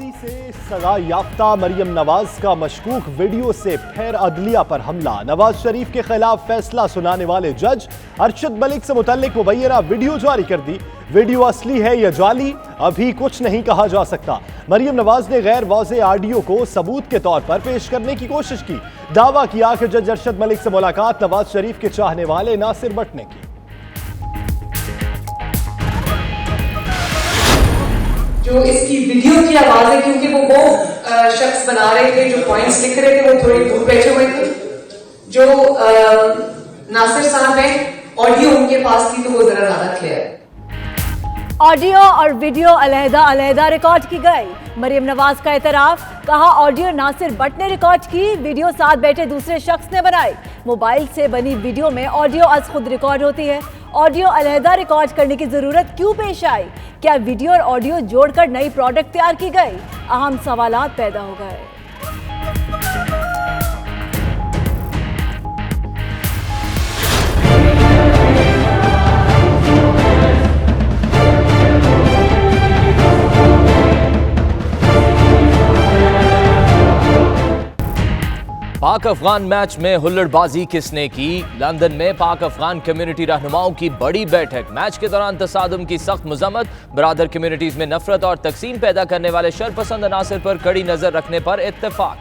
फांसी से सजा याफ्ता मरियम नवाज का मशकूक वीडियो से फिर अदलिया पर हमला। नवाज शरीफ के खिलाफ फैसला सुनाने वाले जज अरशद मलिक से मुतल्लिक मुबैना वीडियो जारी कर दी। वीडियो असली है या जाली अभी कुछ नहीं कहा जा सकता। मरियम नवाज ने गैर वाज़े ऑडियो को सबूत के तौर पर पेश करने की कोशिश की। दावा किया कि जज अरशद मलिक से मुलाकात नवाज शरीफ के चाहने वाले नासिर भट्ट ने की। जो इसकी वीडियो की आवाज है, क्योंकि वो शख्स बना रहे थे, जो पॉइंट्स लिख रहे थे वो थोड़ी दूर बैठे हुए थे। जो नासिर साहब है, ऑडियो उनके पास थी तो वो जरा ज्यादा क्लियर है। ऑडियो और वीडियो अलहदा रिकॉर्ड की गई। मरियम नवाज का एतराफ, कहा ऑडियो नासिर भट्ट ने रिकॉर्ड की, वीडियो साथ बैठे दूसरे शख्स ने बनाई। मोबाइल से बनी वीडियो में ऑडियो अज खुद रिकॉर्ड होती है। ऑडियो अलहदा रिकॉर्ड करने की जरूरत क्यों पेश आई? क्या वीडियो और ऑडियो जोड़कर नई प्रोडक्ट तैयार की गई? अहम सवालात पैदा हो गए। पाक अफगान मैच में हुल्लड़बाजी किसने की? लंदन में पाक अफगान कम्युनिटी रहनुमाओं की बड़ी बैठक। मैच के दौरान तसादुम की सख्त मजम्मत। बरादर कम्युनिटीज में नफरत और तकसीम पैदा करने वाले शरपसंद अनासर पर कड़ी नजर रखने पर इत्तेफाक।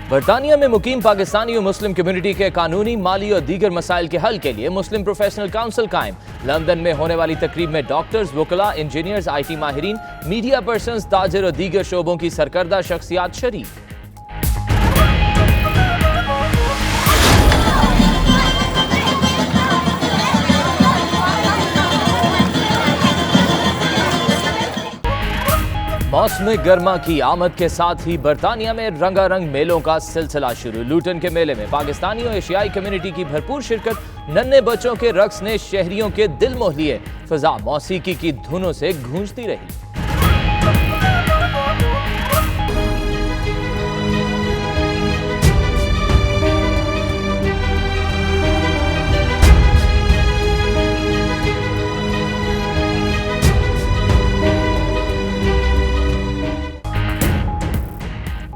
बरतानिया में मुकीम पाकिस्तानी और मुस्लिम कम्युनिटी के कानूनी, माली और दीगर मसाइल के हल के लिए मुस्लिम प्रोफेशनल काउंसिल कायम। लंदन में होने वाली तकरीब में डॉक्टर्स, वकला, इंजीनियर्स, IT माहिरीन, मीडिया पर्सन्स, ताजिर और दीगर शोबों की सरकर्दा शख्सियात शरीक। मौसम गर्मा की आमद के साथ ही बरतानिया में रंगारंग मेलों का सिलसिला शुरू। लूटन के मेले में पाकिस्तानी और एशियाई कम्युनिटी की भरपूर शिरकत। नन्हे बच्चों के रक्स ने शहरियों के दिल मोह लिए। फिजा मौसीकी की धुनों से गूंजती रही।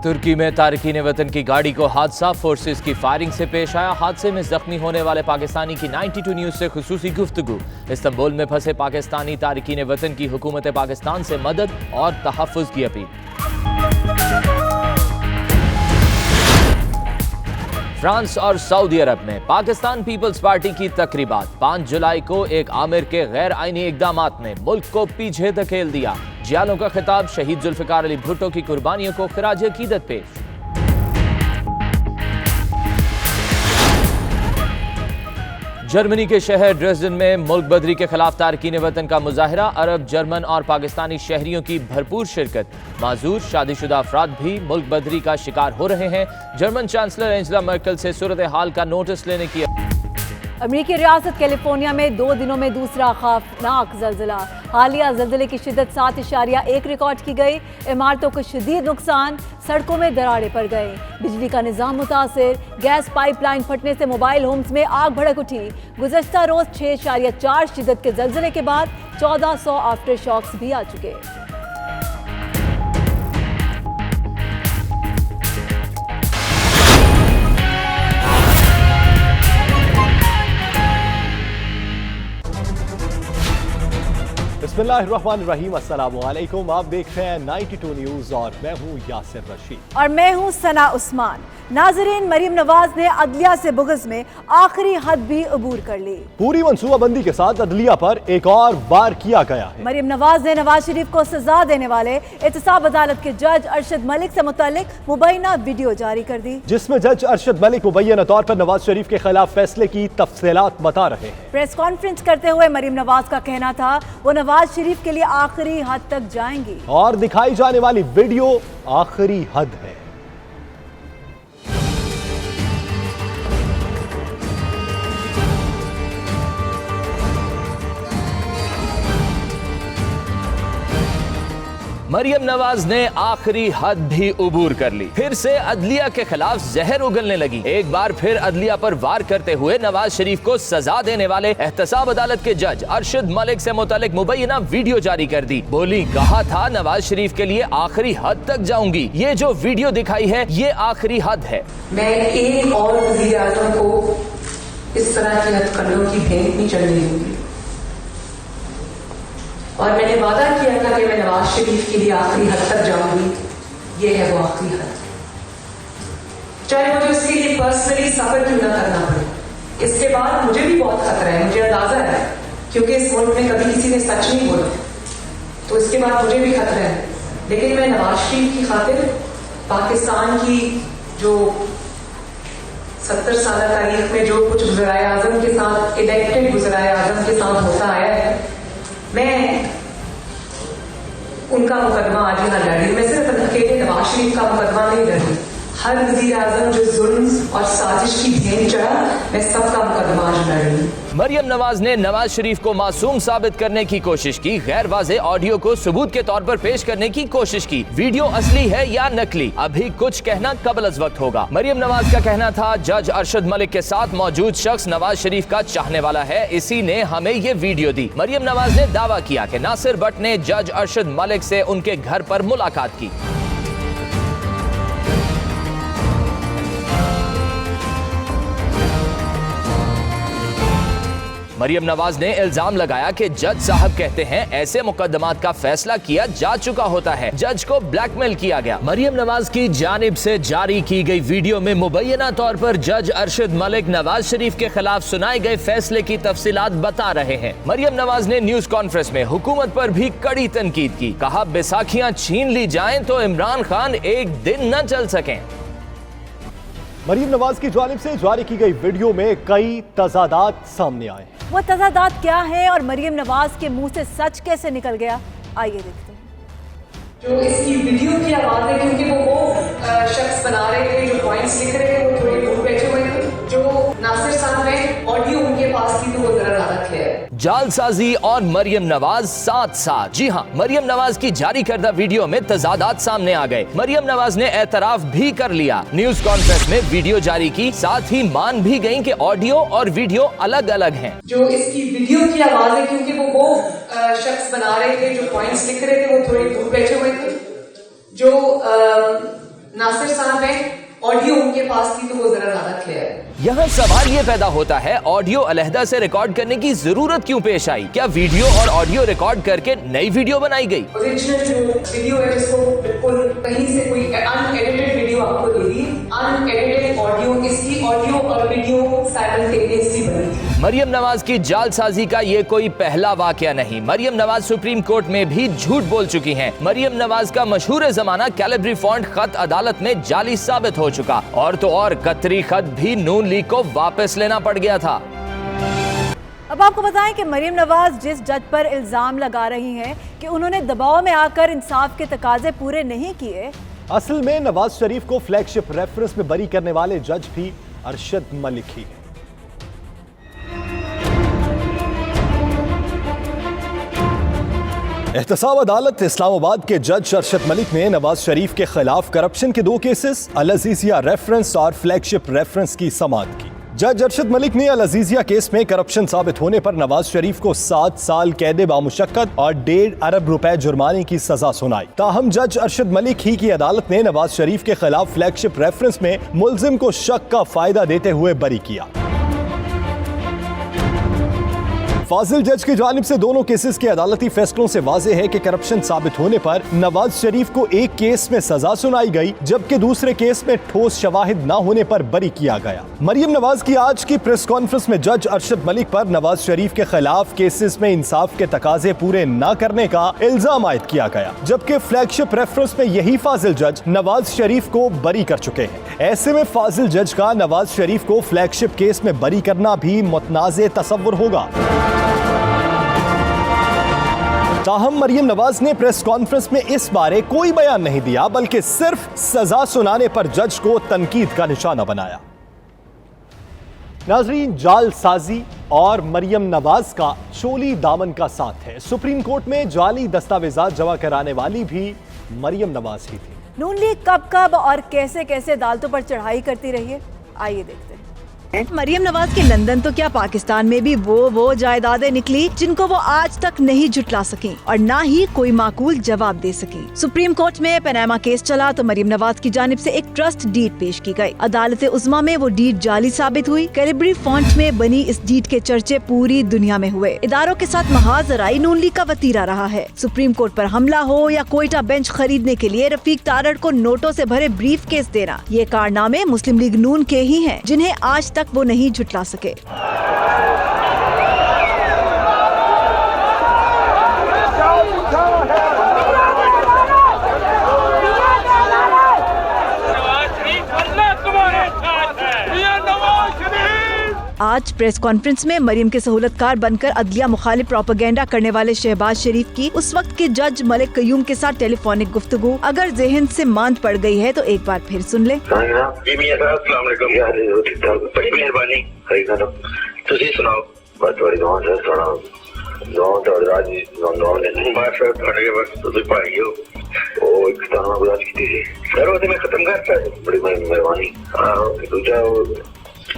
तुर्की में तारकीन वतन की गाड़ी को हादसा फोर्सेस की फायरिंग से पेश आया। हादसे में जख्मी होने वाले पाकिस्तानी की 92 न्यूज से खुसूसी गुफ्तगू। इस्तांबुल में फंसे पाकिस्तानी तारकीन वतन की हुकूमत पाकिस्तान से मदद और तहफ़्फ़ुज़ की अपील। फ्रांस और सऊदी अरब में पाकिस्तान पीपल्स पार्टी की तकरीबात। 5 जुलाई को एक आमिर के गैर आईनी इक़दामात ने मुल्क को पीछे धकेल दिया। जियालों का खिताब, शहीद जुल्फ़िकार अली भुट्टो की कुर्बानियों को खिराज अकीदत पेश। जर्मनी के शहर ड्रेसडन में मुल्क बदरी के खिलाफ तारकीन वतन का मुजाहरा। अरब, जर्मन और पाकिस्तानी शहरियों की भरपूर शिरकत। माजूर शादीशुदा अफराद भी मुल्क बदरी का शिकार हो रहे हैं। जर्मन चांसलर एंजेला मर्केल से सूरत हाल का नोटिस लेने की। अमेरिकी रियासत कैलिफोर्निया में 2 दिनों में दूसरा खौफनाक जल्जिला। हालिया जल्जिले की शिद्दत 7.1 रिकॉर्ड की गई। इमारतों को शदीद नुकसान, सड़कों में दरारें पड़ गई, बिजली का निजाम मुतासिर। गैस पाइपलाइन फटने से मोबाइल होम्स में आग भड़क उठी। गुज़श्ता रोज 6.4 शिद्दत के जल्जिले के बाद 1400 आफ्टर शॉक्स भी आ चुके। बिस्मिल्लाहिर्रहमानिर्रहीम, अस्सलामुअलैकुम। आप देख रहे हैं 92 न्यूज़ और मैं हूँ यासिर रशीद और मैं हूँ सना उस्मान। नाजरीन, मरियम नवाज ने अदलिया से बुग़्ज़ में आखिरी हद भी अबूर कर ली। पूरी मंसूबाबंदी के साथ अदलिया पर एक और बार किया गया है। मरियम नवाज ने नवाज शरीफ को सजा देने वाले एहतसाब अदालत के जज अरशद मलिक से मुतल्लिक मुबैना वीडियो जारी कर दी, जिसमें जज अरशद मलिक मुबैना तौर पर नवाज शरीफ के खिलाफ फैसले की तफसीलात बता रहे हैं। प्रेस कॉन्फ्रेंस करते हुए मरियम नवाज का कहना था वो नवाज शरीफ के लिए आखिरी हद तक जाएंगी और दिखाई जाने वाली वीडियो आखिरी हद है। मरियम नवाज ने आखिरी हद भी उबूर कर ली। फिर से अदलिया के खिलाफ जहर उगलने लगी। एक बार फिर अदलिया पर वार करते हुए नवाज शरीफ को सजा देने वाले एहतसाब अदालत के जज अरशद मलिक से मुतालिक मुबैना वीडियो जारी कर दी। बोली, कहा था नवाज शरीफ के लिए आखिरी हद तक जाऊंगी। ये जो वीडियो दिखाई है ये आखिरी हद है। मैं एक और वज़ीर आज़म को इस तरह की हथकंडों की भेंट नहीं चढ़ने दूंगी और मैंने वादा किया था कि मैं नवाज शरीफ के लिए आखिरी हद तक जाऊंगी। ये है वो आखिरी हद, चाहे मुझे उसके लिए पर्सनली सफर क्यों ना करना पड़े। इसके बाद मुझे भी बहुत खतरा है, मुझे अंदाजा है, क्योंकि इस मुल्क में कभी किसी ने सच नहीं बोला, तो इसके बाद मुझे भी खतरा है। लेकिन मैं नवाज शरीफ की खातिर पाकिस्तान की जो 70 साल तारीख में जो कुछ वज़ीर आज़म के साथ, इलेक्टेड वज़ीर आज़म के साथ होता आया है, मैं उनका मुकदमा आज यहाँ लड़ रही हूँ। मैं सिर्फ अकेले नवाज शरीफ का मुकदमा नहीं लड़ रही, हर वज़ीर आज़म जो जुल्म और साजिश की भेंट चढ़ा, मैं सबका मुकदमा आज लड़ रही हूँ। मरियम नवाज ने नवाज शरीफ को मासूम साबित करने की कोशिश की। गैर वाज़े ऑडियो को सबूत के तौर पर पेश करने की कोशिश की। वीडियो असली है या नकली, अभी कुछ कहना कबल अज़ वक्त होगा। मरियम नवाज का कहना था, जज अरशद मलिक के साथ मौजूद शख्स नवाज शरीफ का चाहने वाला है, इसी ने हमें ये वीडियो दी। मरियम नवाज ने दावा किया कि नासिर भट्ट ने जज अरशद मलिक से उनके घर पर मुलाकात की। मरियम नवाज ने इल्जाम लगाया कि जज साहब कहते हैं ऐसे मुकदमात का फैसला किया जा चुका होता है, जज को ब्लैकमेल किया गया। मरियम नवाज की जानिब से जारी की गई वीडियो में मुबैना तौर पर जज अरशद मलिक नवाज शरीफ के खिलाफ सुनाए गए फैसले की तफसीलात बता रहे हैं। मरियम नवाज ने न्यूज कॉन्फ्रेंस में हुकूमत पर भी कड़ी तनकीद की। कहा, बैसाखियां छीन ली जाएं तो इमरान खान एक दिन न चल सकें। मरियम नवाज की जानिब से जारी की गई वीडियो में कई तजादात सामने आए। वो तजादात क्या है और मरियम नवाज के मुंह से सच कैसे निकल गया, आइए देखते हैं। जो इसकी वीडियो की आवाज है, क्योंकि वो शख्स बना रहे थे, जो पॉइंट्स लिख रहे थे वो थोड़ी दूर बैठे हुए थे। जो नासिर साहब है, ऑडियो उनके पास थी, तो वो जरा ज्यादा क्लियर। जालसाजी और मरियम नवाज साथ साथ। जी हाँ, मरियम नवाज की जारी करदा वीडियो में तजादात सामने आ गए। मरियम नवाज ने एतराफ भी कर लिया, न्यूज कॉन्फ्रेंस में वीडियो जारी की, साथ ही मान भी गयी कि ऑडियो और वीडियो अलग अलग हैं। जो इसकी वीडियो की आवाज है, क्योंकि वो शख्स बना रहे थे, जो पॉइंट्स लिख रहे थे वो थोड़ी दूर बैठे हुए थे। जो नासिर साहब है, ऑडियो उनके पास थी, तो वो जरा ज्यादा क्लियर है। यहाँ सवाल ये पैदा होता है, ऑडियो अलहदा से रिकॉर्ड करने की जरूरत क्यों पेश आई? क्या वीडियो और ऑडियो रिकॉर्ड करके नई वीडियो बनाई गई? ओरिजिनल जो वीडियो है, जिसको बिल्कुल कहीं से कोई अनएडिटेड वीडियो आपको दे दी, अनएडिटेड ऑडियो, इसकी ऑडियो और वीडियो साइमल्टेनियसली बनी। मरियम नवाज की जालसाजी का ये कोई पहला वाकया नहीं। मरियम नवाज सुप्रीम कोर्ट में भी झूठ बोल चुकी हैं। मरियम नवाज का मशहूर जमाना कैलिब्री फॉन्ट खत अदालत में जाली साबित हो चुका, और तो और कतरी खत भी नून लीग को वापस लेना पड़ गया था। अब आपको बताएं कि मरियम नवाज जिस जज पर इल्जाम लगा रही हैं कि उन्होंने दबाव में आकर इंसाफ के तकाजे पूरे नहीं किए, असल में नवाज शरीफ को फ्लैगशिप रेफरेंस में बरी करने वाले जज भी अरशद मलिक ही है। एहतसाब अदालत इस्लामाबाद के जज अरशद मलिक ने नवाज शरीफ के खिलाफ करप्शन के 2 केसेस, अल अजीजिया रेफरेंस और फ्लैगशिप रेफरेंस की समाअत की। जज अरशद मलिक ने अल अजीजिया केस में करप्शन साबित होने पर नवाज शरीफ को 7 साल कैद बामुशक्कत और 1.5 अरब रुपए जुर्माने की सजा सुनाई। ताहम जज अरशद मलिक ही की अदालत ने नवाज शरीफ के खिलाफ फ्लैगशिप रेफरेंस में मुल्जिम को शक का फायदा देते हुए बरी किया। फाजिल जज की जानिब से दोनों केसेस के अदालती फैसलों से वाज़ेह है कि करप्शन साबित होने पर नवाज शरीफ को एक केस में सजा सुनाई गई, जबकि दूसरे केस में ठोस शवाहिद न होने पर बरी किया गया। मरियम नवाज की आज की प्रेस कॉन्फ्रेंस में जज अरशद मलिक पर नवाज शरीफ के खिलाफ केसेस में इंसाफ के तकाजे पूरे न करने का इल्जाम आयद किया गया, जबकि फ्लैगशिप रेफरेंस में यही फाजिल जज नवाज शरीफ को बरी कर चुके हैं। ऐसे में फाजिल जज का नवाज शरीफ को फ्लैगशिप केस में बरी करना भी मुतनाज़े तसव्वुर होगा। ताहम मरियम नवाज ने प्रेस कॉन्फ्रेंस में इस बारे कोई बयान नहीं दिया, बल्कि सिर्फ सजा सुनाने पर जज को तनकीद का निशाना बनाया। नाजरीन, जालसाजी और मरियम नवाज का चोली दामन का साथ है। सुप्रीम कोर्ट में जाली दस्तावेजात जमा कराने वाली भी मरियम नवाज ही थी। नून लीग कब कब और कैसे कैसे अदालतों पर चढ़ाई करती रही है, आइए देखते हैं। मरियम नवाज के लंदन तो क्या पाकिस्तान में भी वो जायदादें निकली जिनको वो आज तक नहीं जुटला सकी और ना ही कोई माकूल जवाब दे सकी। सुप्रीम कोर्ट में पनामा केस चला तो मरियम नवाज की जानिब से एक ट्रस्ट डीड पेश की गई। अदालत उज़्मा में वो डीड जाली साबित हुई। कैलिब्री फॉन्ट में बनी इस डीड के चर्चे पूरी दुनिया में हुए। इदारों के साथ महाजराई नून लीग का वतीरा रहा है। सुप्रीम कोर्ट पर हमला हो या कोयटा बेंच खरीदने के लिए रफीक तारड़ को नोटों से भरे ब्रीफ केस देना, ये कारनामे मुस्लिम लीग नून के ही हैं, जिन्हें आज तक वो नहीं झुटला सके। आज प्रेस कॉन्फ्रेंस में मरियम के सहूलतकार बनकर अदलिया मुखालिफ प्रोपेगेंडा करने वाले शहबाज शरीफ की उस वक्त के जज मलिक कयूम के साथ टेलीफोनिक गुफ्तगू अगर ज़हन से मांद पड़ गई है तो एक बार फिर सुन ले। खत्म करता है, बड़ी मेहरबानी।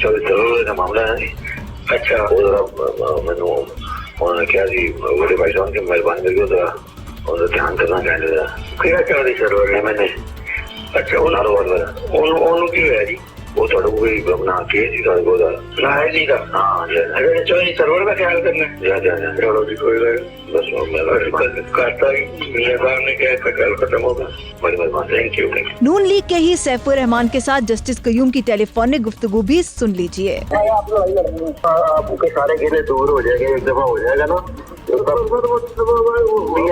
चलो मामला है। अच्छा मैनू उन्होंने क्या जी बड़े भाई साहब की मेहरबानी करके उधर ध्यान करना चाहिए। क्या क्या दी सर्वर ने मैंने अच्छा उन्होंने क्यों है जी वो थोड़ा कोई अपना केस ही ना है जी का। हाँ अगर चलो सर्वर का ख्याल करना जा चलो जी कोई बस करता ही मियां साहब ने क्या कल खत्म होगा। बड़ी मेहरबानी, थैंक यू। नून लीग के ही सैफुर रहमान के साथ जस्टिस कयूम की टेलीफोनिक गुफ्तगू भी सुन लीजिए। आपके सारे गिले दूर हो जाएंगे, एक दफा हो जाएगा ना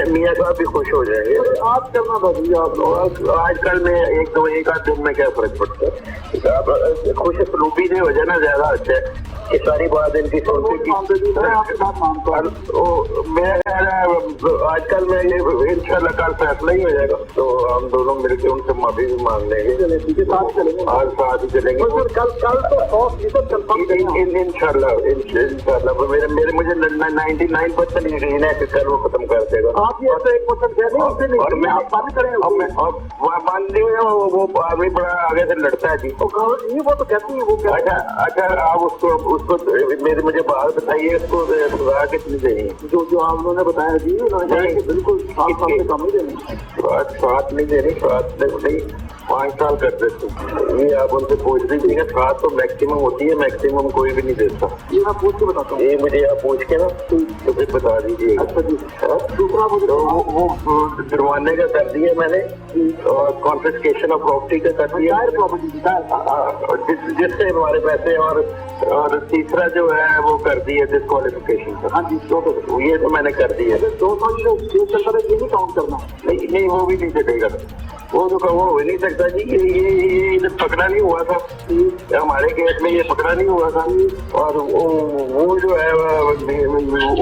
मियां साहब भी खुश हो जाएंगे। आप करना बदलिए आप आजकल में एक आध दिन में क्या फर्क पड़ता है। खुश सलूबी नहीं हो जाना ज्यादा अच्छा है। ये सारी बात इनकी आजकल में ये इंशाल्लाह कल फैसला ही हो जाएगा तो हम दोनों मिलकर उनसे माफी भी मांग लेंगे। आज साथ ही चलेंगे इंशाल्लाह। मेरे मुझे 99% यकीन है कि कल वो खत्म कर देगा। आप ये तो 1% और मैं आप बात करें मानते हुए वो आदमी बड़ा आगे से लड़ता है जी। वो तो कहती है वो अच्छा आप उसको मुझे बात बताइए उसको सजा कितनी देनी जो आप लोगों ने बताया जी बिल्कुल 7 साल से कम ही देनी। 7 नहीं देनी, 7 नहीं 5 साल कर देते। ये आप उनसे पूछ लीजिएगा। 7 तो मैक्सिमम होती है, मैक्सिमम कोई भी नहीं देता। ये मैं पूछ के बताता हूँ। ये मुझे आप पूछ के ना तो फिर बता दीजिए। अच्छा जी। दूसरा मुझे वो जुर्माने का कर दिया मैंने और कॉन्फिस्केशन ऑफ प्रॉपर्टी का कर दिया जिससे हमारे पैसे और तीसरा जो है वो कर दिया डिस्क्वालिफिकेशन का। हाँ जी तो ये तो मैंने कर दिया। 2 साल ये नहीं काउंट करना। नहीं वो भी नहीं चलेगा। वो हो नहीं सकता जी। ये पकड़ा नहीं हुआ था हमारे केस में, ये पकड़ा नहीं हुआ था और वो जो है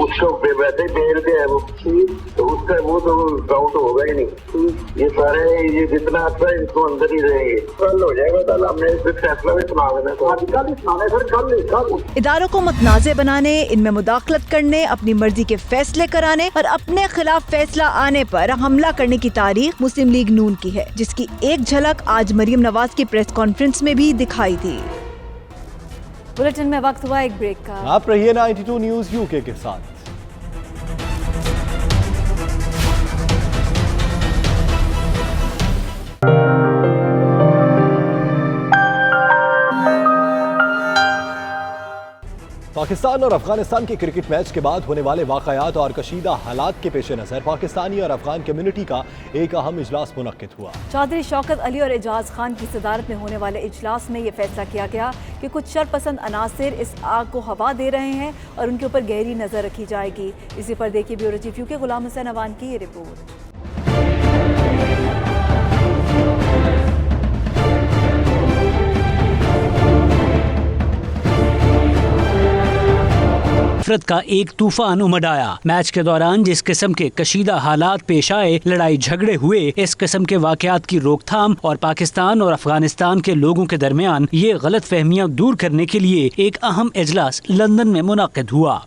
उसको वैसे ही बेल के है वो तो उसका वो तो काउंट होगा ही नहीं। ये सारे ये जितना आता है इसको अंदर ही रहेंगे। कल हो जाएगा, कल हमने फैसला भी सुना देना। कल सुनाने सर कल इदारों को मुतनाज़े बनाने, इनमें मुदाखलत करने, अपनी मर्जी के फैसले कराने और अपने खिलाफ फैसला आने पर हमला करने की तारीख मुस्लिम लीग नून की है, जिसकी एक झलक आज मरियम नवाज की प्रेस कॉन्फ्रेंस में भी दिखाई दी। बुलेटिन में वक्त हुआ एक ब्रेक का। आप रहिए 92 न्यूज़ यूके के साथ। पाकिस्तान और अफगानिस्तान के क्रिकेट मैच के बाद होने वाले वाकयात और कशीदा हालात के पेश नज़र पाकिस्तानी और अफगान कम्युनिटी का एक अहम इजलास मुनक्किद हुआ। चौधरी शौकत अली और एजाज खान की सदारत में होने वाले इजलास में ये फैसला किया गया कि कुछ शरपसंद अनासिर इस आग को हवा दे रहे हैं और उनके ऊपर गहरी नजर रखी जाएगी। इसी पर देखिए bureau chief UK Ghulam Hussain Awan की ये रिपोर्ट। नफरत का एक तूफान उमड़ आया। मैच के दौरान जिस किस्म के कशीदा हालात पेश आए, लड़ाई झगड़े हुए, इस किस्म के वाकयात की रोकथाम और पाकिस्तान और अफगानिस्तान के लोगों के दरमियान ये गलत फहमियाँ दूर करने के लिए एक अहम इजलास लंदन में मुनाकिद हुआ।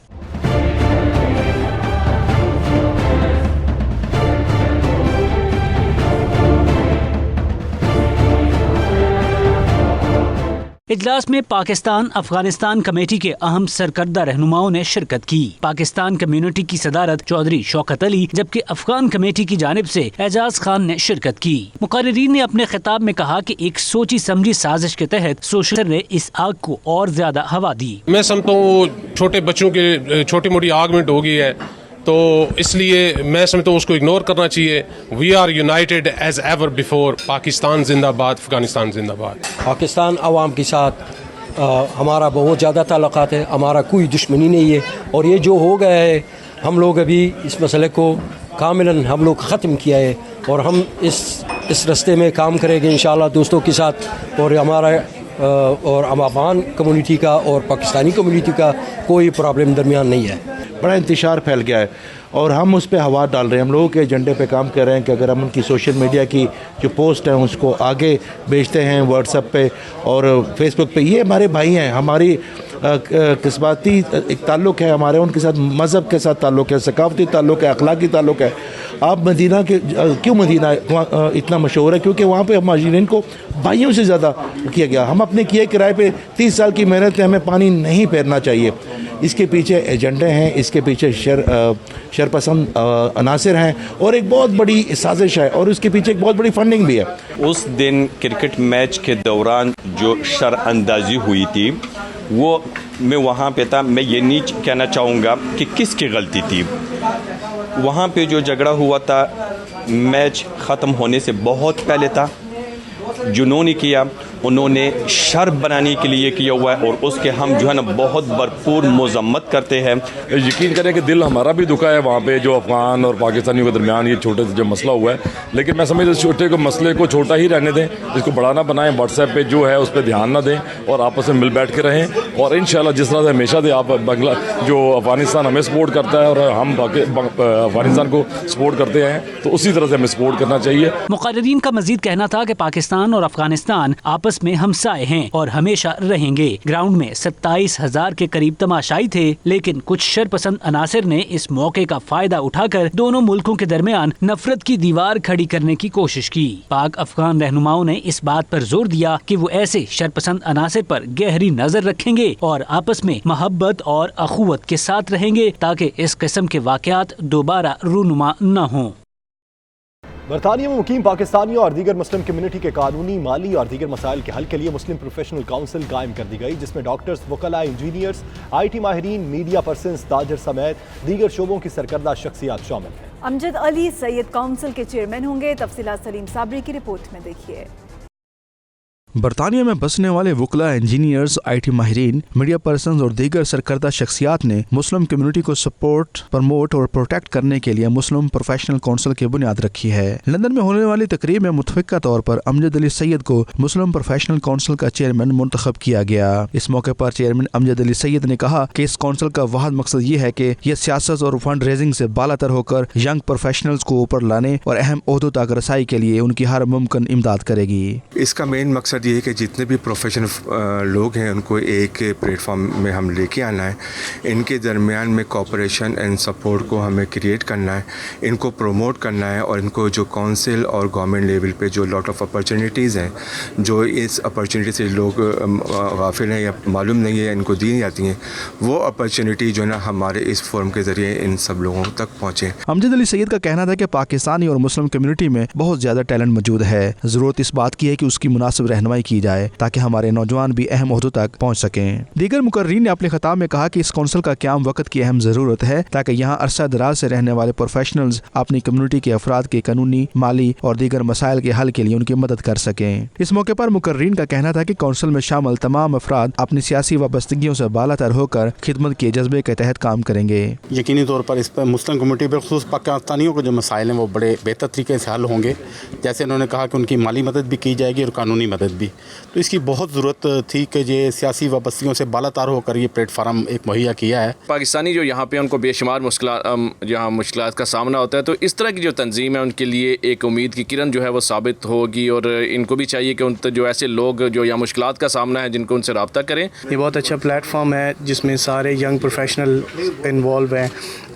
इजलास में पाकिस्तान अफगानिस्तान कमेटी के अहम सरकर्दा रहनुमाओं ने शिरकत की। पाकिस्तान कम्युनिटी की सदारत चौधरी शौकत अली, जबकि अफगान कमेटी की जानिब से एजाज खान ने शिरकत की। मुकर्रिरीन ने अपने खिताब में कहा कि एक सोची समझी साजिश के तहत सोशल ने इस आग को और ज्यादा हवा दी। मैं समझता हूँ छोटे बच्चों के छोटी मोटी आर्गुमेंट हो गई है, तो इसलिए मैं समझता हूँ उसको इग्नोर करना चाहिए। We are united as ever before. Pakistan जिंदाबाद, अफगानिस्तान जिंदाबाद। पाकिस्तान अवाम के साथ हमारा बहुत ज़्यादा ताल्लुकात है, हमारा कोई दुश्मनी नहीं है। और ये जो हो गया है, हम लोग अभी इस मसले को कामिलन हम लोग ख़त्म किया है और हम इस रास्ते में काम करेंगे इंशाअल्लाह दोस्तों के साथ। और हमारा और अफगान कम्युनिटी का और पाकिस्तानी कम्युनिटी का कोई प्रॉब्लम दरमियान नहीं है। बड़ा इंतशार फैल गया है और हम उस पर हवा डाल रहे हैं। हम लोगों के एजेंडे पे काम कर रहे हैं कि अगर हम उनकी सोशल मीडिया की जो पोस्ट हैं उसको आगे भेजते हैं व्हाट्सएप पे और फेसबुक पे। ये हमारे भाई हैं, हमारी किस्मती एक ताल्लुक़ है हमारे उनके साथ, मज़हब के साथ ताल्लुक़ है, सकाफती ताल्लुक़ है, अखलाकी ताल्लुक़ है। आप मदीना के क्यों मदीना इतना मशहूर है? क्योंकि वहाँ पे महाजिरीन को भाइयों से ज़्यादा किया गया। हम अपने किए किराए पे 30 साल की मेहनत है, हमें पानी नहीं फेरना चाहिए। इसके पीछे एजेंडे हैं, इसके पीछे शरपसंद अनासिर हैं और एक बहुत बड़ी साजिश है और उसके पीछे एक बहुत बड़ी फंडिंग भी है। उस दिन क्रिकेट मैच के दौरान जो शरअंदाजी हुई थी वो मैं वहाँ पे था। मैं ये नहीं कहना चाहूँगा कि किसकी गलती थी। वहाँ पे जो झगड़ा हुआ था मैच ख़त्म होने से बहुत पहले था। जिन्होंने किया उन्होंने शर बनाने के लिए किया हुआ है और उसके हम जो है ना बहुत भरपूर मजम्मत करते हैं। यकीन करें कि दिल हमारा भी दुखा है वहाँ पे जो अफगान और पाकिस्तानियों के दरमियान ये छोटे से जो मसला हुआ है, लेकिन मैं समझता इस छोटे को मसले को छोटा ही रहने दें, इसको बड़ा ना बनाएं। व्हाट्सएप पे जो है उस पर ध्यान ना दें और आपस में मिल बैठ के रहें। और इंशाल्लाह जिस तरह से हमेशा से आप जो अफगानिस्तान हमें सपोर्ट करता है और हम अफगानिस्तान को सपोर्ट करते हैं, तो उसी तरह से हमें सपोर्ट करना चाहिए। मुकर्रिरीन का मजीद कहना था कि पाकिस्तान और अफगानिस्तान आपस में हमसाए हैं और हमेशा रहेंगे। ग्राउंड में 27,000 के करीब तमाशाई थे, लेकिन कुछ शरपसंद अनासिर ने इस मौके का फायदा उठाकर दोनों मुल्कों के दरमियान नफरत की दीवार खड़ी करने की कोशिश की। पाक अफगान रहनुमाओं ने इस बात पर जोर दिया कि वो ऐसे शरपसंद अनासिर पर गहरी नजर रखेंगे और आपस में मोहब्बत और अखुवत के साथ रहेंगे ताकि इस किस्म के वाकयात दोबारा रूनुमा न हों। बरतानिया में मुकीम पाकिस्तानियों और दीगर मुस्लिम कम्युनिटी के कानूनी, माली और दीगर मसाइल के हल के लिए मुस्लिम प्रोफेशनल काउंसिल कायम कर दी गई, जिसमें डॉक्टर्स, वकला, इंजीनियर्स, IT माहिरीन, मीडिया पर्सन्स, ताजर समेत दीगर शोबों की सरकर्दा शख्सियात शामिल हैं। अमजद अली सैयद काउंसिल के चेयरमैन होंगे। तफसीलात सलीम साबरी की रिपोर्ट में देखिए। बरतानिया में बसने वाले वकला, इंजीनियर्स, IT माहिरीन, मीडिया पर्सन्स और दीगर सरकर्दा शख्सियात ने मुस्लिम कम्युनिटी को सपोर्ट, प्रमोट और प्रोटेक्ट करने के लिए मुस्लिम प्रोफेशनल काउंसिल की बुनियाद रखी है। लंदन में होने वाली तकरीब में मुतफिका तौर पर अमजद अली सैयद को मुस्लिम प्रोफेशनल काउंसिल का चेयरमैन मुंतखब किया गया। इस मौके पर चेयरमैन अमजद अली सैयद ने कहा कि इस काउंसिल का वाहिद मकसद ये है कि यह सियासत और फंड रेजिंग से बालातर होकर यंग प्रोफेशनल्स को ऊपर लाने और अहम ओहदों तक रसाई के लिए उनकी हर मुमकिन इमदाद करेगी। इसका मेन मकसद ये है कि जितने भी प्रोफेशनल लोग हैं उनको एक प्लेटफॉर्म में हम लेके आना है। इनके दरमियान में कोऑपरेशन एंड सपोर्ट को हमें क्रिएट करना है, इनको प्रमोट करना है और इनको जो काउंसिल और गवर्नमेंट लेवल पे जो लॉट ऑफ अपॉर्चुनिटीज़ हैं, जो इस अपॉर्चुनिटी से लोग गाफिल हैं या मालूम नहीं है इनको दी जाती हैं, वो अपॉर्चुनिटी जो है ना हमारे इस फोरम के ज़रिए इन सब लोगों तक पहुँचे। अमजद अली सैयद का कहना था कि पाकिस्तानी और मुस्लिम कम्युनिटी में बहुत ज़्यादा टैलेंट मौजूद है। ज़रूरत इस बात की है कि उसकी मुनासिब रहनुमाई की जाए ताकि हमारे नौजवान भी अहम ओहदों तक पहुंच सकें। दीगर मुकर्रीन ने अपने खिताब में कहा कि इस काउंसिल का क़याम वक्त की अहम ज़रूरत है ताकि यहाँ अरसा दराज से रहने वाले प्रोफेशनल्स अपनी कम्युनिटी के अफराद के कानूनी, माली और दीगर मसाइल के हल के लिए उनकी मदद कर सकें। इस मौके पर मुकर्रीन का कहना था कि काउंसिल में शामिल तमाम अफराद अपनी सियासी वाबस्तगियों से बालातर होकर खिदमत के जज्बे के तहत काम करेंगे। यकीनी तौर पर इस पर मुस्लिम कम्युनिटी बखुसूस पाकिस्तानियों के जो मसाइल हैं वो बड़े बेहतर तरीके से हल होंगे। जैसे उन्होंने कहा कि उनकी माली मदद भी की जाएगी और कानूनी मदद भी। तो इसकी बहुत ज़रूरत थी कि ये सियासी वाबस्तियों से बालातार होकर ये प्लेटफार्म एक मुहैया किया है। पाकिस्तानी जो यहाँ पे उनको बेशुमार यहाँ मुश्किलात का सामना होता है, तो इस तरह की जो तंजीम है उनके लिए एक उम्मीद की किरण जो है वो साबित होगी, और इनको भी चाहिए कि उन जो ऐसे लोग जो यहाँ मुश्किलात का सामना है जिनको उनसे रब्ता करें। ये बहुत अच्छा प्लेटफॉर्म है जिसमें सारे यंग प्रोफेशनल इन्वॉल्व हैं,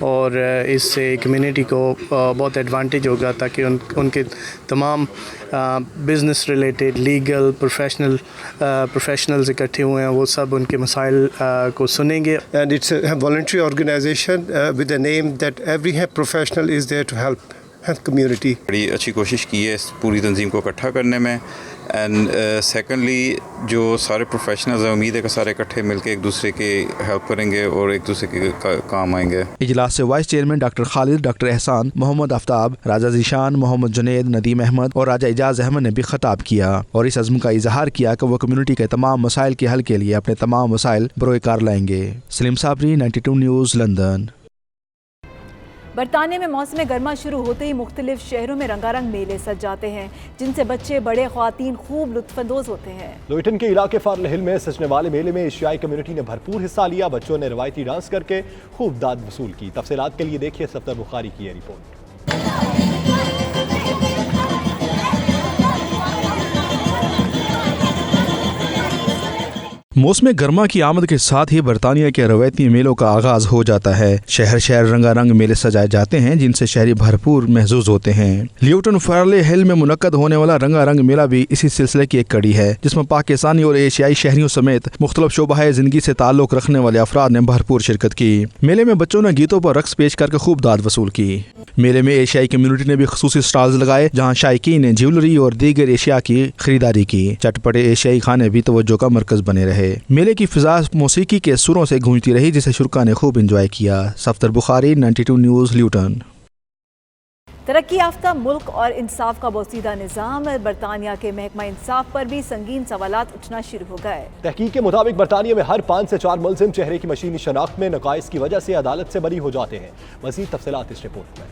और इससे कम्युनिटी को बहुत एडवांटेज होगा ताकि उनके तमाम बिज़नेस रिलेटेड लीगल प्रोफेशनल्स इकट्ठे हुए हैं, वो सब उनके मसाइल को सुनेंगे। And it's a voluntary organisation with a name that every professional is there to help community. बड़ी अच्छी कोशिश की है इस पूरी तंजीम को इकट्ठा करने में। एंड सेकेंडली जो सारे प्रोफेशनल्स हैं, उम्मीद है कि सारे इकट्ठे मिलकर एक दूसरे की हेल्प करेंगे और एक दूसरे के काम आएंगे। इजलास से vice chairman doctor Khalid, doctor एहसान, मोहम्मद आफ्ताब, राजा जीशान, मोहम्मद जुनैद, नदीम अहमद और राजा इजाज़ अहमद ने भी खिताब किया और इस अज़्म का इजहार किया कि वो कम्युनिटी के तमाम मसाइल के हल के लिए अपने तमाम वसाइल बरोकार लाएंगे। Salim Sabri, 92 news, London. बरतानिया में मौसम गर्मा शुरू होते ही मुख्तलिफ शहरों में रंगारंग मेले सज जाते हैं, जिनसे बच्चे बड़े ख्वातीन खूब लुत्फानंदोज होते हैं। लोइटन के इलाके फार्ल हिल में सजने वाले मेले में एशियाई कम्युनिटी ने भरपूर हिस्सा लिया। बच्चों ने रवायती डांस करके खूब दाद वसूल की। तफसीलात के लिए देखिए सफ्तर बुखारी की यह रिपोर्ट। मौसम गर्मा की आमद के साथ ही बरतानिया के रवायती मेलों का आगाज हो जाता है। शहर शहर रंगारंग मेले सजाए जाते हैं, जिनसे शहरी भरपूर महसूस होते हैं। ल्यूटन फार्ले हिल में मुनक्कद होने वाला रंगारंग मेला भी इसी सिलसिले की एक कड़ी है, जिसमें पाकिस्तानी और एशियाई शहरियों समेत मुख्तलिफ शोबाए जिंदगी से ताल्लुक रखने वाले अफराद ने भरपूर शिरकत की। मेले में बच्चों ने गीतों पर रक्स पेश करके खूब दाद वसूल की। मेले में एशियाई कम्युनिटी ने भी खुसूसी स्टॉल्स लगाए, जहाँ शायकीन ने ज्वेलरी और दीगर एशिया की खरीदारी की। चटपटे एशियाई खाने भी तवज्जो का मरकज बने रहे। मेले की फिजा मौसीकी के सुरों से गूंजती रही, जिसे शुरा ने खूब एंजॉय किया। Safdar Bukhari, 92 news, Luton. तरक्की याफ्ता मुल्क और इंसाफ का बोसीदा निज़ाम, बरतानिया के महकमा इंसाफ पर भी संगीन सवालात उठना शुरू हो गए। तहकीक के मुताबिक बरतानिया में हर 5 से 4 मुलजिम चेहरे की मशीनी शनाख्त में नकाइस की वजह से अदालत से बरी हो जाते हैं। मज़ीद तफसीलात इस रिपोर्ट में।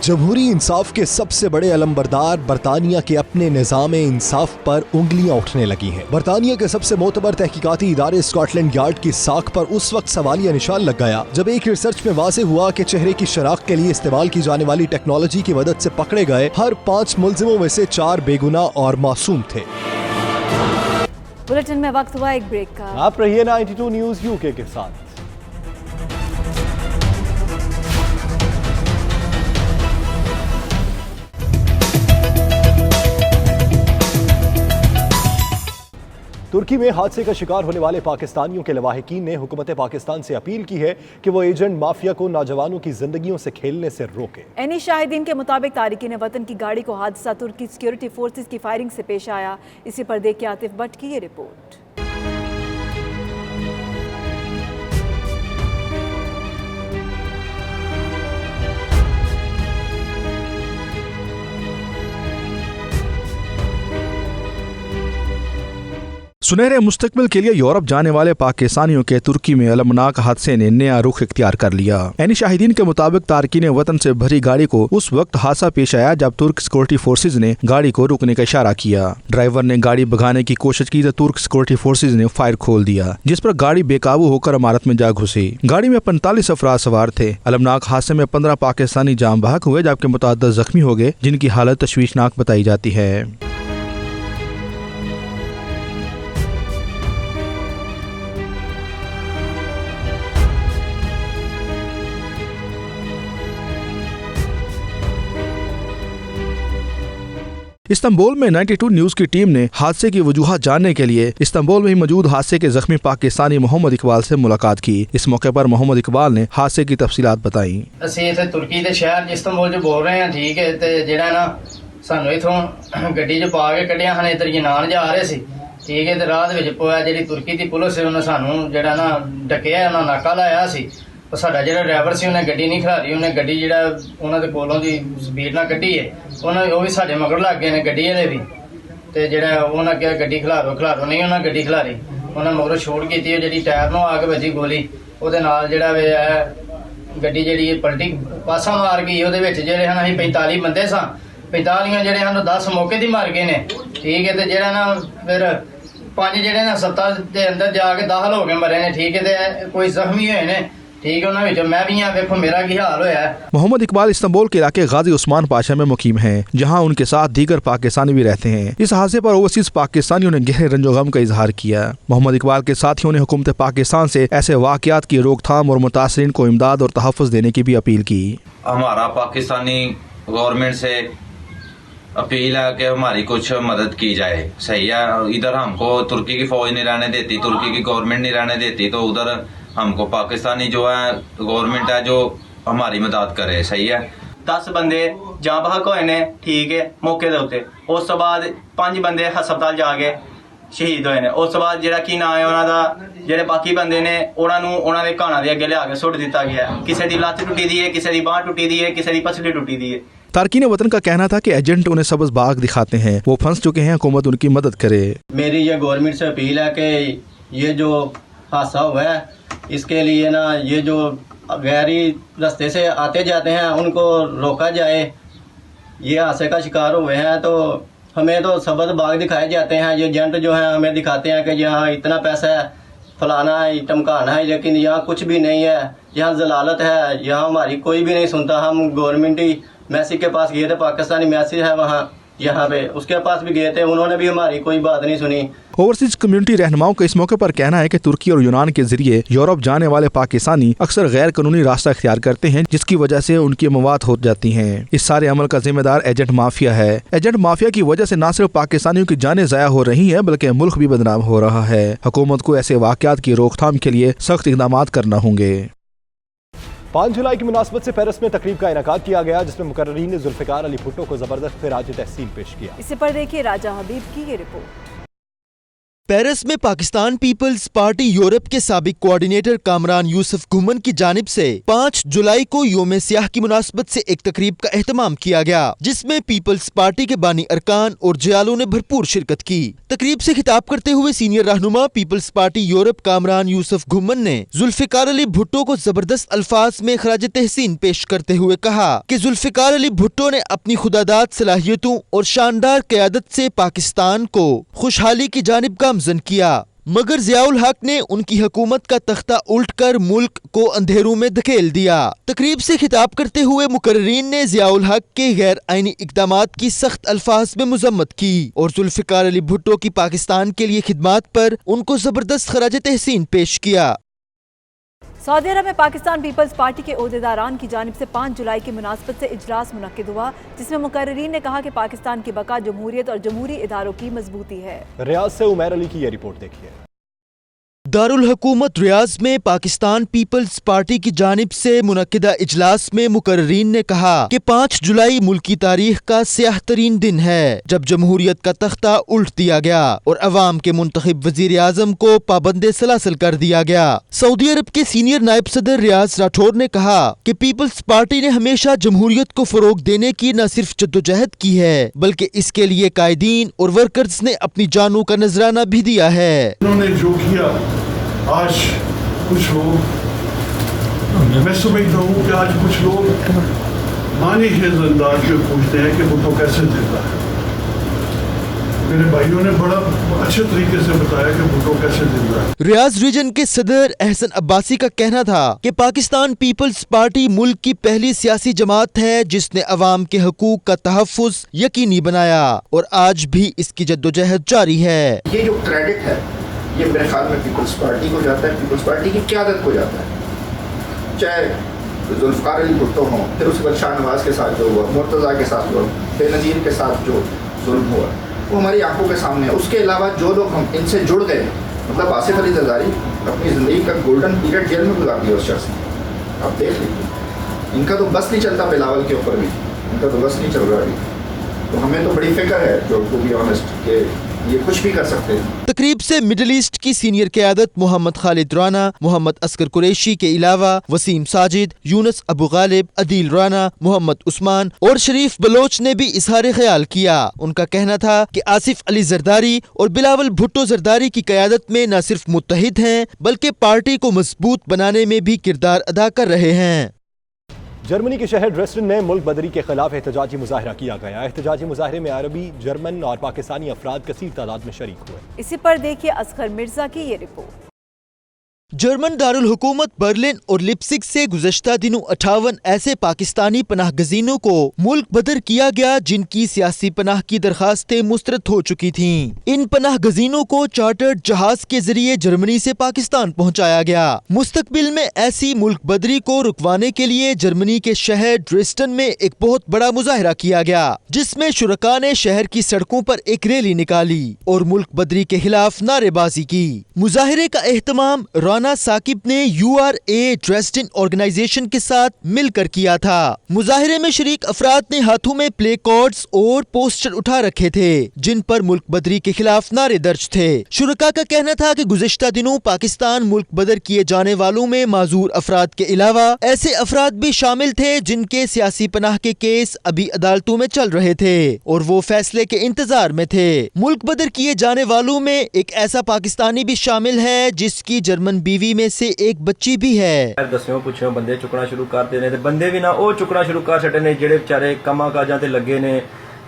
जमहूरी इंसाफ के सबसे बड़े अलंबरदार बरतानिया के अपने निज़ाम इंसाफ पर उंगलियां उठने लगी हैं। बरतानिया के सबसे मोतबर तहकीकाती इदारे स्कॉटलैंड यार्ड की साख पर उस वक्त सवालिया निशान लग गया जब एक रिसर्च में वाज़ेह हुआ कि चेहरे की शनाख्त के लिए इस्तेमाल की जाने वाली टेक्नोलॉजी की मदद से पकड़े गए हर 5 मुलजिमों में से 4 बेगुनाह और मासूम थे। बुलेटिन में वक्त हुआ एक ब्रेक का। आप रहिए 92 न्यूज़ यूके के साथ। तुर्की में हादसे का शिकार होने वाले पाकिस्तानियों के लवाहिकीन ने हुकूमत पाकिस्तान से अपील की है कि वो एजेंट माफिया को नौजवानों की जिंदगियों से खेलने से रोके। एनी शाहिदीन के मुताबिक तारिकीन वतन की गाड़ी को हादसा तुर्की सिक्योरिटी फोर्सेस की फायरिंग से पेश आया। इसी पर देखिए आतिफ भट्ट की ये रिपोर्ट। सुनहरे मुस्तकबिल के लिए यूरोप जाने वाले पाकिस्तानियों के तुर्की में अलमनाक हादसे ने नया रुख इख्तियार कर लिया। यानी शाहिदीन के मुताबिक तारकीन वतन से भरी गाड़ी को उस वक्त हादसा पेश आया जब तुर्क सिक्योरिटी फोर्सेज ने गाड़ी को रोकने का इशारा किया। ड्राइवर ने गाड़ी भगाने की कोशिश की तो तुर्क सिक्योरिटी फोर्सेज ने फायर खोल दिया, जिस पर गाड़ी बेकाबू होकर इमारत में जा घुसी। गाड़ी में 45 अफराद सवार थे। अलमनाक हादसे में 15 पाकिस्तानी जाम बहक हुए, जबकि मुतअद्दिद जख्मी हो गए, जिनकी हालत तशवीशनाक बताई जाती है। इस्तांबुल में 92 न्यूज़ की टीम ने हादसे की वजूहात जानने के लिए इस्तांबुल में मौजूद हादसे के जख्मी पाकिस्तानी मोहम्मद इकबाल से मुलाकात की। इस मौके पर मोहम्मद इकबाल ने हादसे की तफसीलात बताई। ਅਸੀਂ ਇੱਥੇ ਤੁਰਕੀ ਦੇ ਸ਼ਹਿਰ ਇਸਤਾਂਬੁਲ 'ਚ ਬੋਲ ਰਹੇ ਹਾਂ, ਠੀਕ ਹੈ, ਤੇ ਜਿਹੜਾ ਨਾ ਸਾਨੂੰ ਇਥੋਂ ਗੱਡੀ 'ਚ ਪਾ ਕੇ ਕੱਢਿਆ ਹਨ, ਇੱਧਰ ਯੂਨਾਨ ਜਾ ਰਹੇ ਸੀ, ਠੀਕ ਹੈ, ਤੇ ਰਾਹ ਦੇ ਵਿੱਚ ਪੋਇਆ ਜਿਹੜੀ ਤੁਰਕੀ ਦੀ ਪੁਲਿਸ ਸੀ ਉਹਨੇ ਸਾਨੂੰ ਜਿਹੜਾ ਨਾ ਡੱਕਿਆ, ਉਹਨਾਂ ਨਾਕਾ ਲਾਇਆ ਸੀ। ਉਹ ਸਾਡਾ ਜਿਹੜਾ ਡਰਾਈਵਰ ਸੀ ਉਹਨੇ ਗੱਡੀ ਨਹੀਂ ਖਿਲਾਰੀ, ਉਹਨੇ ਗੱਡੀ ਜਿਹੜਾ ਉਹਨਾਂ ਦੇ ਕੋਲੋਂ ਦੀ ਸਪੀਡ ਨਾਲ ਕੱਢੀ ਹੈ, ਉਹਨਾਂ ਉਹ ਵੀ ਸਾਡੇ ਮਗਰ ਲੱਗ ਗਏ ਨੇ ਗੱਡੀ ਵਾਲੇ ਵੀ, ਤੇ ਜਿਹੜਾ ਉਹਨਾਂ ਕਿਹਾ ਗੱਡੀ ਖਿਲਾਰੋ ਨਹੀਂ, ਉਹਨਾਂ ਗੱਡੀ ਖਿਲਾਰੀ, ਉਹਨਾਂ ਮਗਰੋਂ ਛੋੜ ਕੀਤੀ, ਜਿਹੜੀ ਟਾਇਰ ਨੂੰ ਆ ਕੇ ਵੱਜੀ ਗੋਲੀ, ਉਹਦੇ ਨਾਲ ਜਿਹੜਾ ਵੇ ਗੱਡੀ ਜਿਹੜੀ ਪਲਟੀ ਪਾਸਾ ਮਾਰ ਗਈ। ਉਹਦੇ ਵਿੱਚ ਜਿਹੜੇ ਹਨ ਅਸੀਂ 45 ਬੰਦੇ ਸਾਂ, 45 ਜਿਹੜੇ ਹਨ 10 ਮੌਕੇ ਦੀ ਮਾਰ ਗਏ ਨੇ, ਠੀਕ ਹੈ। ਤੇ ਜਿਹੜਾ ਨਾ ਫਿਰ 5 ਜਿਹੜੇ ਨਾ ਹਸਪਤਾਲ ਦੇ ਅੰਦਰ ਜਾ ਕੇ ਦਾਖਲ ਹੋ ਕੇ ਮਰੇ ਨੇ, ਠੀਕ ਹੈ। ਤੇ ਕੋਈ ਜ਼ਖਮੀ ਹੋਏ ਨੇ, ठीक है। उन्होंने मैं भी यहाँ देखो मेरा की हाल होया है। मोहम्मद इकबाल इस्तांबुल के इलाके गाजी उस्मान पाशा में मुकीम हैं, जहाँ उनके साथ दीगर पाकिस्तानी भी रहते हैं। इस हादसे पर ओवरसीज पाकिस्तानियों ने गहरे रंजो गम का इजहार किया। मोहम्मद इकबाल के साथियों ने हुकूमत पाकिस्तान से ऐसे वाक़यात की रोकथाम और मुतासरीन को इमदाद और तहफ़्फ़ुज़ देने की भी अपील की। हमारा पाकिस्तानी गवर्नमेंट से अपील है कि हमारी कुछ मदद की जाए। सही है, इधर हमको तुर्की की फौज नहीं रहने देती, तुर्की की गवर्नमेंट नहीं रहने देती, तो उधर हमको पाकिस्तानी जो है गवर्नमेंट है जो हमारी मदद करे। सही है। 10 बंदे जां बहक होए ने, ठीक है, मौके दे उत्ते। उस तो बाद 5 बंदे हस्पताल जाके शहीद होए ने। उस तो बाद जेड़ा की नाम है उन्हां दा, जेड़े बाकी बंदे ने उन्हां नूं उन्हां दे घाणा दे अगे लिया के सुट दिता गया। किसी दी लत्त टुटी दी है, किसी दी बांह टुटी दी है, किसी दी पसली टुटी दी है। तारकीन वतन का कहना था कि एजेंट उन्हें सबज बाग दिखाते हैं, वो फंस चुके हैं, हुकूमत उनकी मदद करे। मेरी ये गवर्नमेंट से अपील है कि ये जो हादसा हुआ है इसके लिए ना ये जो गैरी रास्ते से आते जाते हैं उनको रोका जाए। ये हादसे का शिकार हुए हैं तो हमें तो सबज बाग दिखाए जाते हैं। ये एजेंट जो है हमें दिखाते हैं कि यहाँ इतना पैसा है, फलाना है, टमकाना है, लेकिन यहाँ कुछ भी नहीं है। यहाँ जलालत है, यहाँ हमारी कोई भी नहीं सुनता। हम गवर्नमेंट मैसी के पास गए थे, पाकिस्तानी मैसी है वहाँ यहाँ पे, उसके पास भी गए थे, उन्होंने भी हमारी कोई बात नहीं सुनी। ओवरसीज कम्युनिटी रहनुमाओं का इस मौके पर कहना है कि तुर्की और यूनान के जरिए यूरोप जाने वाले पाकिस्तानी अक्सर गैर कानूनी रास्ता इख्तियार करते हैं, जिसकी वजह से उनकी मवात हो जाती हैं। इस सारे अमल का जिम्मेदार एजेंट माफिया है। एजेंट माफिया की वजह से न सिर्फ पाकिस्तानियों की जानें ज़ाया हो रही हैं, बल्कि मुल्क भी बदनाम हो रहा है। हुकूमत को ऐसे वाक़यात की रोकथाम के लिए सख्त इक़दाम करना होंगे। 5 जुलाई की मुनासबत से पेरिस में तकरीब का इनेकाद किया गया, जिसमें मुकर्रीन ने जुल्फ़िकार अली भुट्टो को जबरदस्त खिराज तहसीन पेश किया। इसे पर देखिए राजा हबीब की ये रिपोर्ट। पेरिस में पाकिस्तान पीपल्स पार्टी यूरोप के साबिक कोऑर्डिनेटर कामरान यूसुफ घुमन की जानिब से 5 जुलाई को योम सियाह की मुनासबत से एक तकरीब का एहतमाम किया गया, जिसमें पीपल्स पार्टी के बानी अरकान और जयालों ने भरपूर शिरकत की। तकरीब से खिताब करते हुए सीनियर रहनुमा Peoples Party Europe Kamran Yousuf Ghuman ने जुल्फ़िकार अली भुट्टो को जबरदस्त अल्फाज में खराज तहसीन पेश करते हुए कहा कि जुल्फ़िकार अली भुट्टो ने अपनी खुदादाद सलाहियतों और शानदार क़यादत से पाकिस्तान को खुशहाली की जानिब गामज़न किया, मगर ज़ियाउल हक ने उनकी हुकूमत का तख्ता उल्टकर मुल्क को अंधेरों में धकेल दिया। तकरीब से खिताब करते हुए मुकर्रीन ने ज़ियाउल हक के गैर आईनी इक़दामात की सख्त अल्फाज में मुज़म्मत की और जुल्फ़िकार अली भुट्टो की पाकिस्तान के लिए खिदमात पर उनको जबरदस्त खराज तहसीन पेश किया। सऊदी अरब में पाकिस्तान पीपल्स पार्टी के ओहदेदारान की जानिब से 5 जुलाई की मुनासबत से इजलास मुनक्किद हुआ, जिसमें मुकर्रीन ने कहा कि पाकिस्तान की बका जमहूरियत और जमहूरी इदारों की मजबूती है। रियाज से उमैर अली की यह रिपोर्ट देखिए। दारुल हुकूमत रियाज में पाकिस्तान पीपल्स पार्टी की जानिब से मुनक्किदा इजलास में मुकर्रीन ने कहा कि 5 जुलाई मुल्की तारीख का स्याह तरीन दिन है, जब जमहूरियत का तख्ता उल्ट दिया गया और अवाम के मुंतखब वजीर आजम को पाबंदे सलासल कर दिया गया। सऊदी अरब के सीनियर नायब सदर रियाज राठौर ने कहा कि पीपल्स पार्टी ने हमेशा जमहूरियत को फरोग देने की न सिर्फ जद्दोजहद की है, बल्कि इसके लिए कायदीन और वर्कर्स ने अपनी जानों का नजराना भी दिया है। उन्होंने जो किया आज कुछ लोग, मैं समझता हूँ कि आज कुछ लोग मानी खेज अंदाज में पूछते हैं कि भुट्टो कैसे जिंदा है। मेरे भाइयों ने बड़ा अच्छे तरीके से बताया कि भुट्टो कैसे जिंदा है। रियाज रीजन के सदर एहसन अब्बासी का कहना था कि पाकिस्तान पीपल्स पार्टी मुल्क की पहली सियासी जमात है जिसने अवाम के हकूक का तहफ़्फ़ुज़ यकीनी बनाया और आज भी इसकी जद्दोजहद जारी है। ये जो क्रेडिट है ये मेरे ख्याल में पीपल्स पार्टी को जाता है, पीपल्स पार्टी की क़यादत को जाता है। चाहे जुल्फ़िकार अली भुट्टो हों, फिर उसके बाद शाहनवाज के साथ जो हुआ, मुर्तज़ा के साथ हुआ, बेनज़ीर के साथ जो जुल्म हुआ, वो हमारी आंखों के सामने है। उसके अलावा जो लोग हम इनसे जुड़ गए, मतलब आसिफ अली जरदारी अपनी ज़िंदगी का गोल्डन पीरियड जेल में गुजार दिया उस शख्स ने। आप देख लीजिए, इनका तो बस नहीं चलता, बिलावल के ऊपर भी इनका तो बस नहीं चल रहा अभी। तो हमें तो बड़ी फिक्र है, जो टू बी ऑनेस्ट, कि ये कुछ भी कर सकते हैं। तकरीब से मिडिल ईस्ट की सीनियर क़यादत मोहम्मद खालिद राना, मोहम्मद असगर कुरैशी के अलावा वसीम साजिद, यूनुस अबू गालिब, अदील राना, मोहम्मद उस्मान और शरीफ बलोच ने भी इजहार ख्याल किया। उनका कहना था कि आसिफ अली जरदारी और बिलावल भुट्टो जरदारी की क़यादत में न सिर्फ मुत्तहिद हैं, बल्कि पार्टी को मजबूत बनाने में भी किरदार अदा कर रहे हैं। जर्मनी के शहर ड्रेस्टन में मुल्क बदरी के खिलाफ एहतजाजी मुजाहरा किया गया। एहतजाजी मुजाहरे में अरबी, जर्मन और पाकिस्तानी अफराद कसीर तादाद में शरीक हुए। इसी पर देखिए असगर मिर्जा की ये रिपोर्ट। जर्मन दारुल हुकूमत बर्लिन और लिप्सिक से गुज़श्ता दिनों 58 ऐसे पाकिस्तानी पनाह गज़ीनों को मुल्क बदर किया गया जिनकी सियासी पनाह की दरखास्तें मुस्तरद हो चुकी थीं। इन पनाह गज़ीनों को चार्टर्ड जहाज के जरिए जर्मनी से पाकिस्तान पहुंचाया गया। मुस्तकबिल में ऐसी मुल्क बदरी को रुकवाने के लिए जर्मनी के शहर ड्रेस्टन में एक बहुत बड़ा मुजाहरा किया गया, जिसमें शुरका ने शहर की सड़कों पर एक रैली निकाली और मुल्क बदरी के खिलाफ नारेबाजी की। मुजाहरे का एहतमाम राना साकिब ने URA ड्रेस्टन ऑर्गेनाइजेशन के साथ मिलकर किया था। मुजाहिरे में शरीक अफराद ने हाथों में प्ले कार्ड्स और पोस्टर उठा रखे थे जिन पर मुल्क बदरी के खिलाफ नारे दर्ज थे। शुरका का कहना था कि गुज़िश्ता दिनों पाकिस्तान मुल्क बदर किए जाने वालों में माजूर अफराद के अलावा ऐसे अफराद भी शामिल थे जिनके सियासी पनाह के केस अभी अदालतों में चल रहे थे और वो फैसले के इंतजार में थे। मुल्क बदर किए जाने वालों में एक ऐसा पाकिस्तानी भी शामिल है जिसकी जर्मन बीवी में से एक बच्ची भी है। दसियों पुछो बंदे चुकना शुरू करते ने, बंदे भी ना वो चुकना शुरू कर छड़े ने जेडे बेचारे कमा काजां ते लगे ने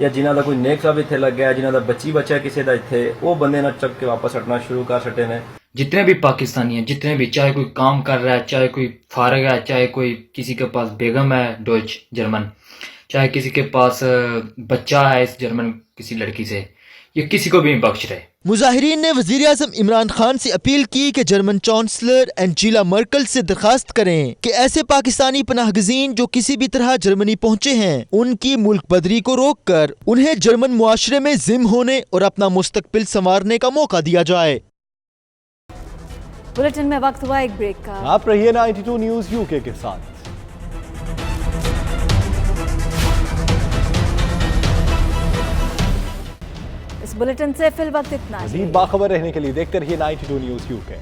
या जिन्हां दा कोई नेक साहब इत्थे लग गया, जिन्हां दा बच्ची बच्चा किसी दा इत्थे, वो बंदे ना चक के वापस हटना शुरू कर छड़े ने। जितने भी पाकिस्तानी हैं, जितने भी, चाहे कोई काम कर रहा है, चाहे कोई फारग है, चाहे कोई किसी के पास बेगम है डॉइच जर्मन, चाहे किसी के पास बच्चा है इस जर्मन किसी लड़की से, ये किसी को भी नहीं बख्श रहे। मुजाहिरीन ने वजीर आज़म इमरान खान से अपील की कि जर्मन चांसलर एंजेला मर्कल से दरखास्त करें कि ऐसे पाकिस्तानी पनाहगज़ीन जो किसी भी तरह जर्मनी पहुंचे हैं उनकी मुल्क बदरी को रोक कर उन्हें जर्मन मुआशरे में जिम होने और अपना मुस्तकबिल संवारने का मौका दिया जाए। बुलेटिन में वक्त हुआ एक ब्रेक का। आप रहिए 92 न्यूज़ UK के साथ। इस बुलेटिन से फिल वक्त इतना। मज़ीद बाखबर रहने के लिए देखते रहिए 92 न्यूज़ UK।